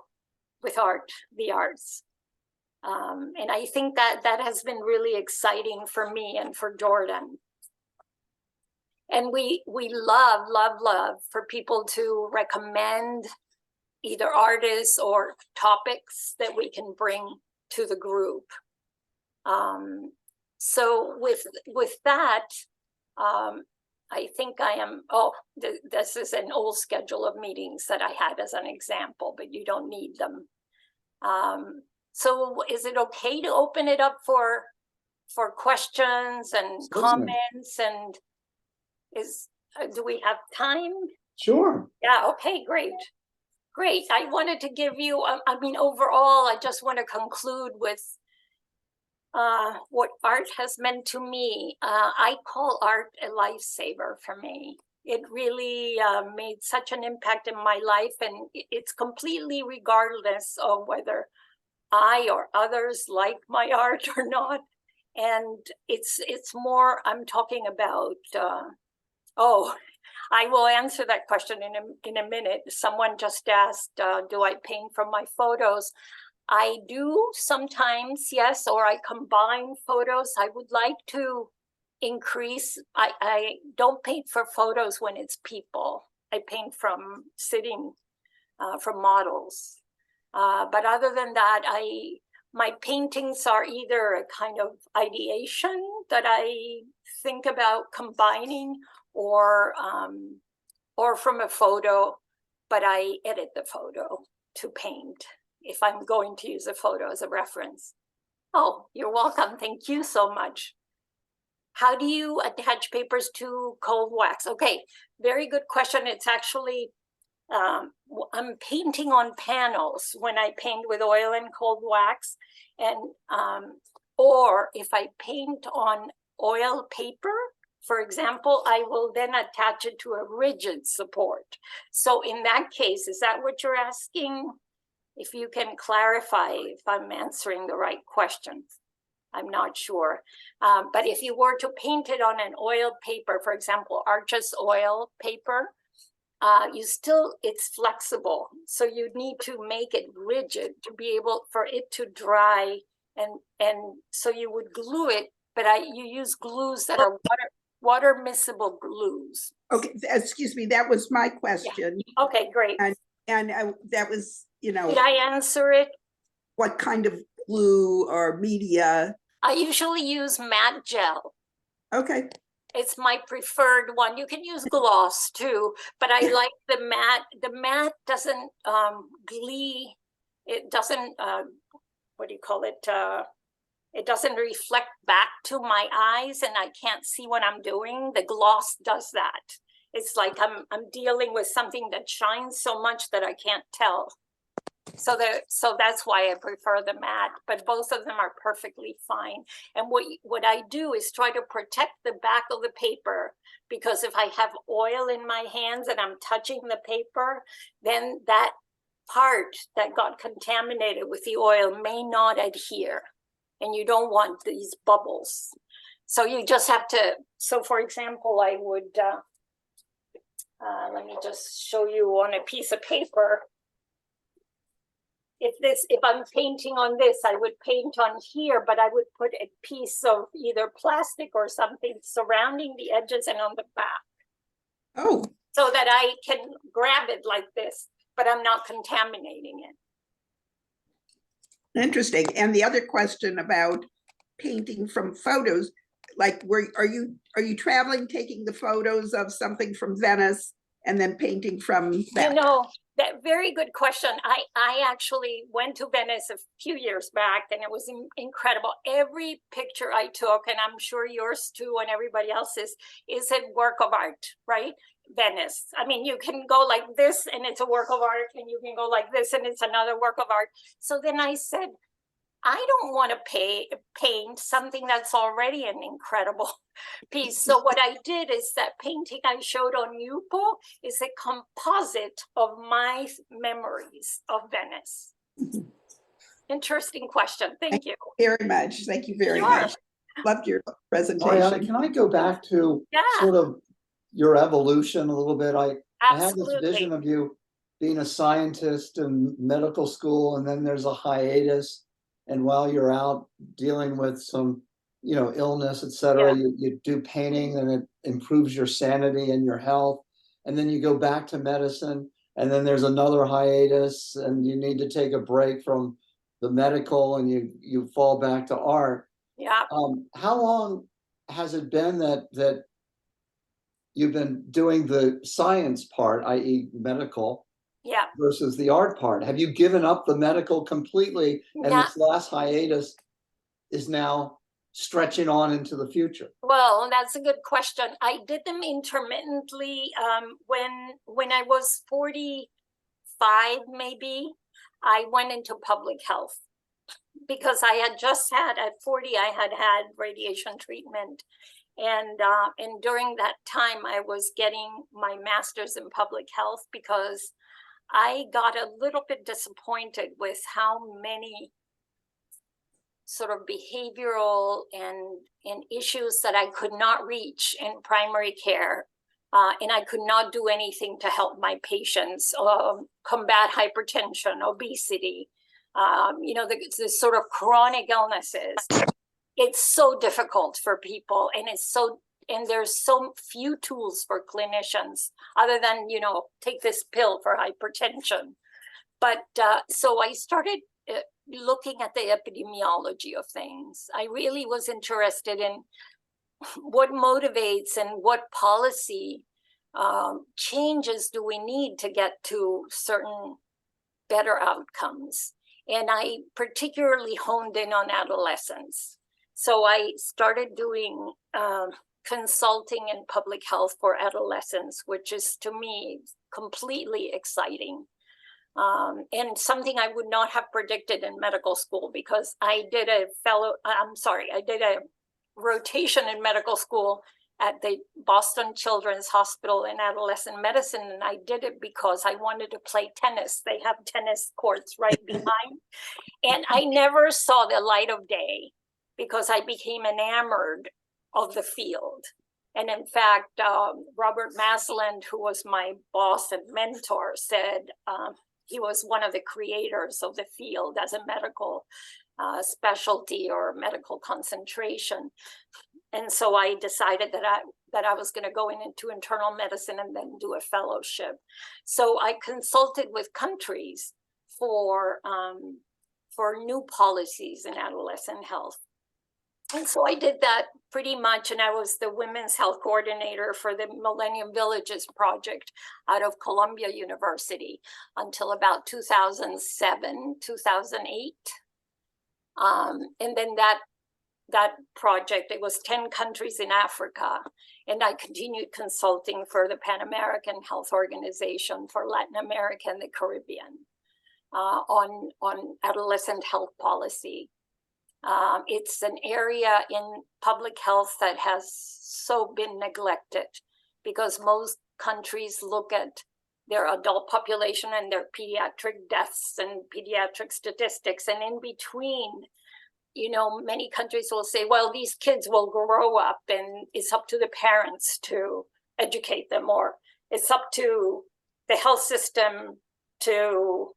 arts. And I think that has been really exciting for me and for Jordan. And we love for people to recommend either artists or topics that we can bring to the group. So with that, I think I am, this is an old schedule of meetings that I had as an example, but you don't need them. So is it okay to open it up for questions and comments? And do we have time? Sure. Yeah, okay, great. Great. I wanted to give you, I mean, overall, I just want to conclude with what art has meant to me. I call art a lifesaver for me. It really made such an impact in my life, and it's completely regardless of whether I or others like my art or not. And it's more, I'm talking about, oh, I will answer that question in a minute. Someone just asked, do I paint from my photos? I do sometimes, yes, or I combine photos. I would like to increase, I don't paint for photos when it's people. I paint from sitting, from models. But other than that, my paintings are either a kind of ideation that I think about combining, or from a photo, but I edit the photo to paint if I'm going to use a photo as a reference. Oh, you're welcome. Thank you so much. How do you attach papers to cold wax? Okay, very good question. It's actually, I'm painting on panels when I paint with oil and cold wax, and or if I paint on oil paper, for example, I will then attach it to a rigid support. So in that case, is that what you're asking? If you can clarify if I'm answering the right question. I'm not sure. But if you were to paint it on an oil paper, for example, Arches oil paper, it's flexible. So you need to make it rigid to be able for it to dry. And so you would glue it, but you use glues that are water miscible glues. Okay, excuse me, that was my question. Yeah. Okay, great. And that was, Did I answer it? What kind of glue or media? I usually use matte gel. Okay. It's my preferred one. You can use gloss too, but I like the matte. The matte doesn't glee. It doesn't, what do you call it? It doesn't reflect back to my eyes, and I can't see what I'm doing. The gloss does that. It's like I'm dealing with something that shines so much that I can't tell. So that's why I prefer the matte, but both of them are perfectly fine. And what I do is try to protect the back of the paper, because if I have oil in my hands and I'm touching the paper, then that part that got contaminated with the oil may not adhere, and you don't want these bubbles. So you just have to, so for example, I would, let me just show you on a piece of paper. If I'm painting on this, I would paint on here, but I would put a piece of either plastic or something surrounding the edges and on the back. Oh. So that I can grab it like this, but I'm not contaminating it. Interesting. And the other question about painting from photos, like are you traveling, taking the photos of something from Venice and then painting from that? That very good question. I actually went to Venice a few years back, and it was incredible. Every picture I took, and I'm sure yours too and everybody else's, is a work of art, right? Venice. I mean, you can go like this and it's a work of art, and you can go like this and it's another work of art. So then I said, I don't want to paint something that's already an incredible piece. So what I did is that painting I showed on Yupo is a composite of my memories of Venice. Interesting question. Thank you. Very much. Thank you very much. Loved your presentation. Mariana, can I go back to sort of your evolution a little bit? I had this vision of you being a scientist in medical school, and then there's a hiatus. And while you're out dealing with some, illness, et cetera, you do painting, and it improves your sanity and your health. And then you go back to medicine, and then there's another hiatus, and you need to take a break from the medical, and you fall back to art. Yeah. How long has it been that you've been doing the science part, i.e. medical, versus the art part? Have you given up the medical completely, and this last hiatus is now stretching on into the future? Well, that's a good question. I did them intermittently. When I was 45, 5 maybe, I went into public health because I had just had, at 40, I had had radiation treatment. And during that time, I was getting my master's in public health because I got a little bit disappointed with how many sort of behavioral and issues that I could not reach in primary care. And I could not do anything to help my patients combat hypertension, obesity, the sort of chronic illnesses. It's so difficult for people, and there's so few tools for clinicians other than, take this pill for hypertension. But so I started looking at the epidemiology of things. I really was interested in what motivates and what policy changes do we need to get to certain better outcomes. And I particularly honed in on adolescents. So I started doing consulting in public health for adolescents, which is to me completely exciting. And something I would not have predicted in medical school, because I did a rotation in medical school at the Boston Children's Hospital in adolescent medicine. And I did it because I wanted to play tennis. They have tennis courts right behind. And I never saw the light of day because I became enamored of the field. And in fact, Robert Masland, who was my boss and mentor, said he was one of the creators of the field as a medical specialty or medical concentration. And so I decided that I was going to go into internal medicine and then do a fellowship. So I consulted with countries for new policies in adolescent health. And so I did that pretty much, and I was the women's health coordinator for the Millennium Villages project out of Columbia University until about 2007, 2008. And then that project, it was 10 countries in Africa, and I continued consulting for the Pan American Health Organization for Latin America and the Caribbean on adolescent health policy. It's an area in public health that has so been neglected because most countries look at their adult population and their pediatric deaths and pediatric statistics, and in between, many countries will say, well, these kids will grow up and it's up to the parents to educate them, or it's up to the health system to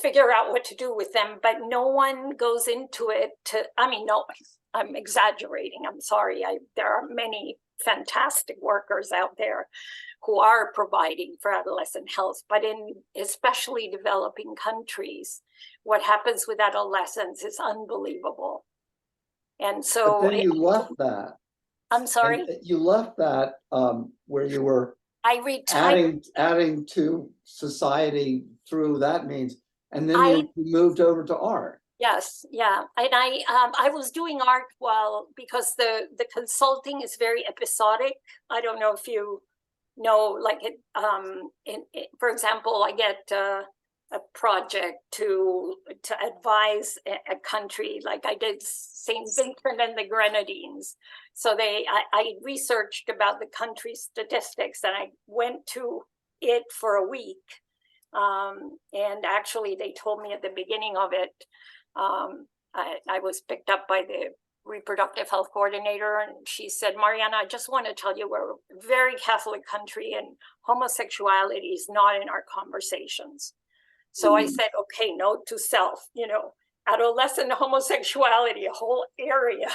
figure out what to do with them, but no one goes into it no, I'm exaggerating, I'm sorry. There are many fantastic workers out there who are providing for adolescent health, but in especially developing countries, what happens with adolescents is unbelievable. And so- But then you left that. I'm sorry? And you left that where you were I retired. adding to society through that means, and then you moved over to art. Yes, yeah, and I was doing art because the consulting is very episodic. I don't know if you know, like for example, I get a project to advise a country, like I did St. Vincent and the Grenadines. So I researched about the country's statistics, and I went to it for a week. And actually, they told me at the beginning of it, I was picked up by the reproductive health coordinator, and she said, Mariana, I just want to tell you we're a very Catholic country and homosexuality is not in our conversations. So I said, okay, note to self, adolescent homosexuality, a whole area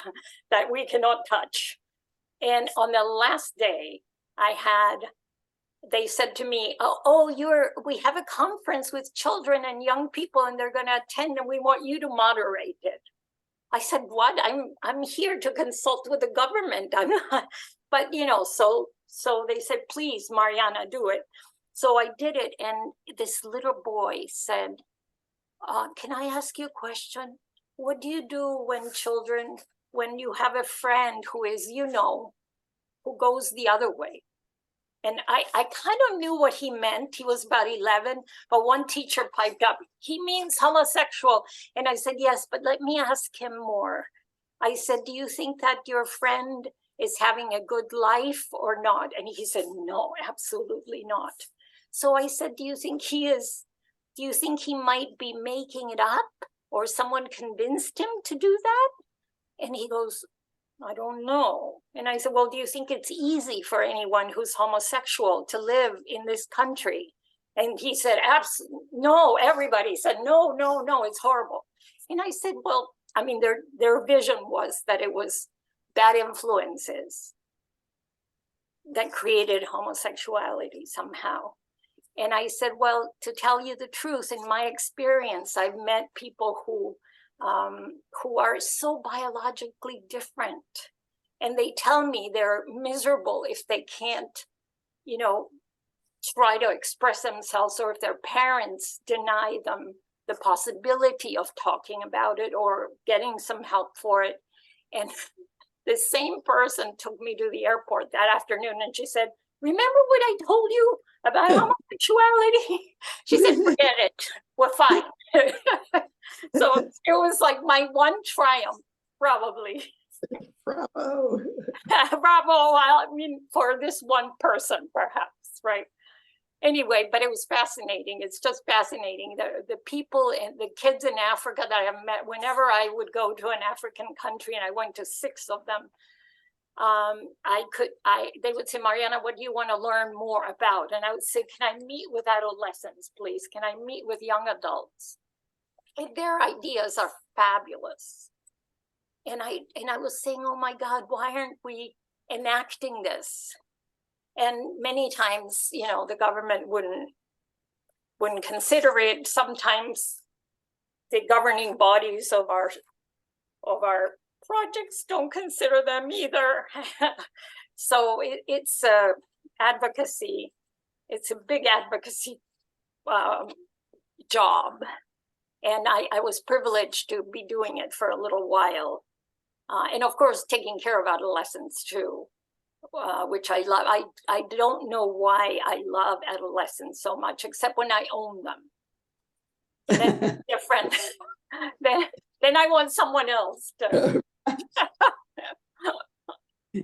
that we cannot touch. And on the last day, they said to me, we have a conference with children and young people and they're going to attend and we want you to moderate it. I said, what? I'm here to consult with the government. I'm not, but so they said, please, Mariana, do it. So I did it. And this little boy said, can I ask you a question? What do you do when you have a friend who is, who goes the other way? And I kind of knew what he meant. He was about 11, but one teacher piped up, he means homosexual. And I said, yes, but let me ask him more. I said, do you think that your friend is having a good life or not? And he said, no, absolutely not. So I said, do you think he might be making it up, or someone convinced him to do that? And he goes, I don't know. And I said, well, do you think it's easy for anyone who's homosexual to live in this country? And he said, absolutely no. Everybody said, no, it's horrible. And I said, well, I mean, their vision was that it was bad influences that created homosexuality somehow. And I said, well, to tell you the truth, in my experience, I've met people who are so biologically different, and they tell me they're miserable if they can't, try to express themselves, or if their parents deny them the possibility of talking about it or getting some help for it. And the same person took me to the airport that afternoon, and she said, remember what I told you about homosexuality? She said, forget it, we're fine. So it was like my one triumph, probably. Bravo. Bravo, I mean, for this one person, perhaps, right? Anyway, but it was fascinating. It's just fascinating. The people and the kids in Africa that I have met, whenever I would go to an African country, and I went to 6 of them, they would say, Mariana, what do you want to learn more about? And I would say, can I meet with adolescents, please? Can I meet with young adults? And their ideas are fabulous. And I was saying, oh my God, why aren't we enacting this? And many times, the government wouldn't consider it. Sometimes the governing bodies of our projects don't consider them either. So it's advocacy. It's a big advocacy job. And I was privileged to be doing it for a little while. And of course, taking care of adolescents too, which I love. I don't know why I love adolescents so much, except when I own them. Then different. Then I want someone else to.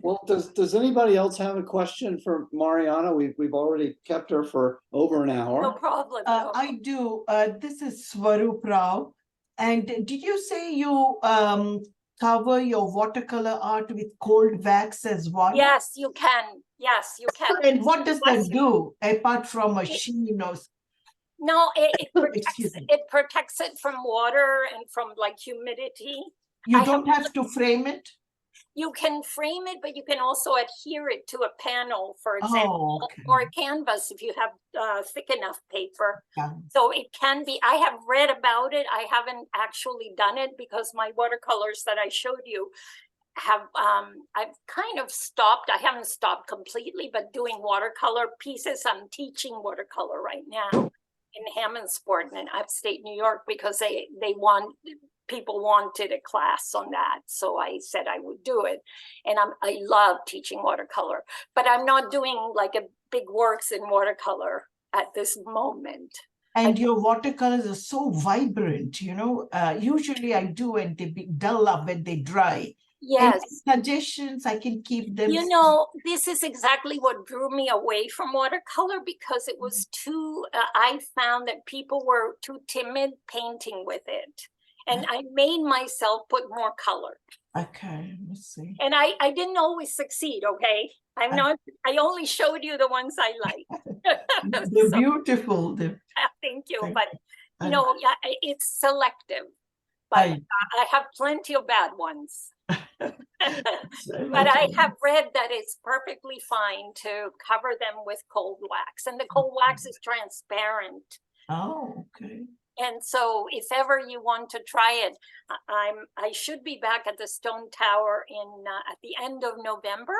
Well, does anybody else have a question for Mariana? We've already kept her for over an hour. No problem. No. I do. This is Swarup Rao. And did you say you cover your watercolor art with cold wax as well? Yes, you can. Yes, you can. And what does that do apart from a sheen or? No, it Excuse me. protects it from water and from like humidity. You don't have to frame it? You can frame it, but you can also adhere it to a panel, for example, okay. or a canvas if you have thick enough paper. Yeah. So it can be, I have read about it. I haven't actually done it because my watercolors that I showed you have, I've kind of stopped. I haven't stopped completely, but doing watercolor pieces. I'm teaching watercolor right now in Hammondsport in upstate New York because people wanted a class on that. So I said I would do it. And I love teaching watercolor, but I'm not doing like a big works in watercolor at this moment. And your watercolors are so vibrant, usually I do and they be dull up when they dry. Yes. Any suggestions? I can keep them. This is exactly what drew me away from watercolor because it was too, I found that people were too timid painting with it. And I made myself put more color. Okay, let's see. And I didn't always succeed, okay? I only showed you the ones I like. They're beautiful. Thank you. But, it's selective. But I have plenty of bad ones. But I have read that it's perfectly fine to cover them with cold wax. And the cold wax is transparent. Oh, okay. And so if ever you want to try it, I should be back at the Stone Tower at the end of November.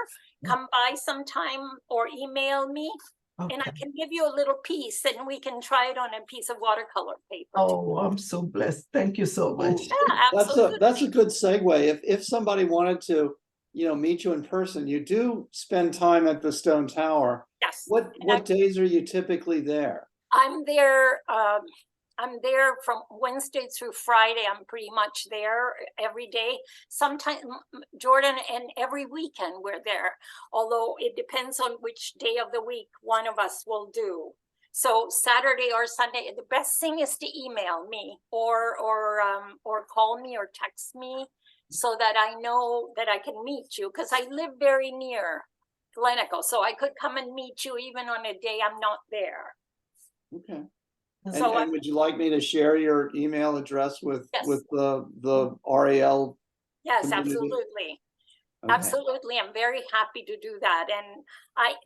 Come by sometime or email me. Okay. And I can give you a little piece and we can try it on a piece of watercolor paper. Oh, I'm so blessed. Thank you so much. Yeah, absolutely. That's a good segue. If somebody wanted to meet you in person, you do spend time at the Stone Tower. Yes. What days are you typically there? I'm there from Wednesday through Friday. I'm pretty much there every day. Sometimes, Jordan, and every weekend we're there. Although it depends on which day of the week one of us will do. So Saturday or Sunday, the best thing is to email me or call me or text me so that I know that I can meet you, because I live very near Gleneco, so I could come and meet you even on a day I'm not there. Okay. So And would you like me to share your email address with Yes. the RAL? Yes, community? absolutely. Okay. Absolutely. I'm very happy to do that. And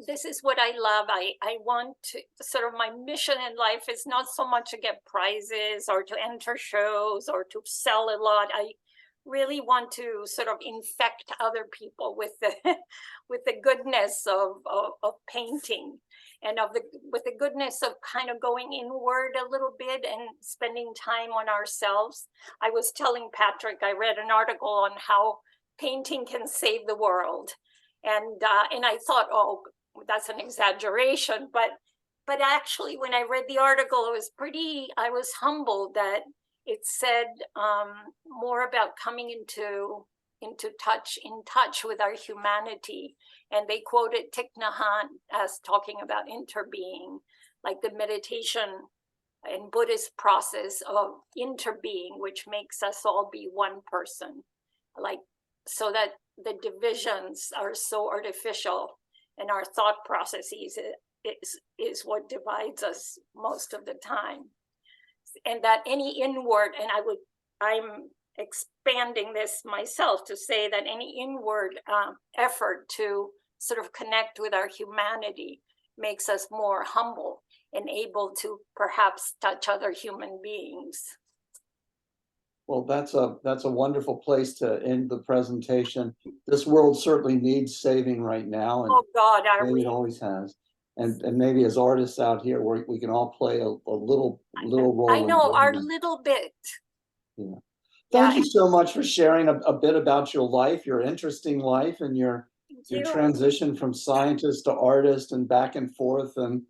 this is what I love. I want to sort of, my mission in life is not so much to get prizes or to enter shows or to sell a lot. I really want to sort of infect other people with the with the goodness of painting, and with the goodness of kind of going inward a little bit and spending time on ourselves. I was telling Patrick, I read an article on how painting can save the world, and I thought, oh, that's an exaggeration, but actually when I read the article, I was humbled that it said more about coming in touch with our humanity. And they quoted Thich Nhat Hanh as talking about interbeing, like the meditation and Buddhist process of interbeing, which makes us all be one person, like, so that the divisions are so artificial, and our thought processes is what divides us most of the time. And that any inward, and I'm expanding this myself to say that any inward effort to sort of connect with our humanity makes us more humble and able to perhaps touch other human beings. Well, that's a wonderful place to end the presentation. This world certainly needs saving right now, and Oh God, maybe it always has. And maybe as artists out here, we can all play a little role. I know, in our that. little bit. Yeah. Thank you so much for sharing a bit about your life, your interesting life, and your transition from scientist to artist and back and forth. And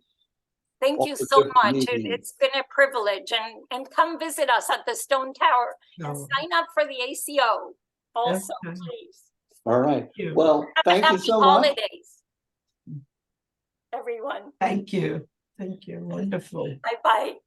thank you so much. It's been a privilege, and come visit us at the Stone Tower and sign up for the ACO also, please. All right. Well, thank you so much. Happy holidays, everyone. Thank you. Thank you. Wonderful. Bye-bye.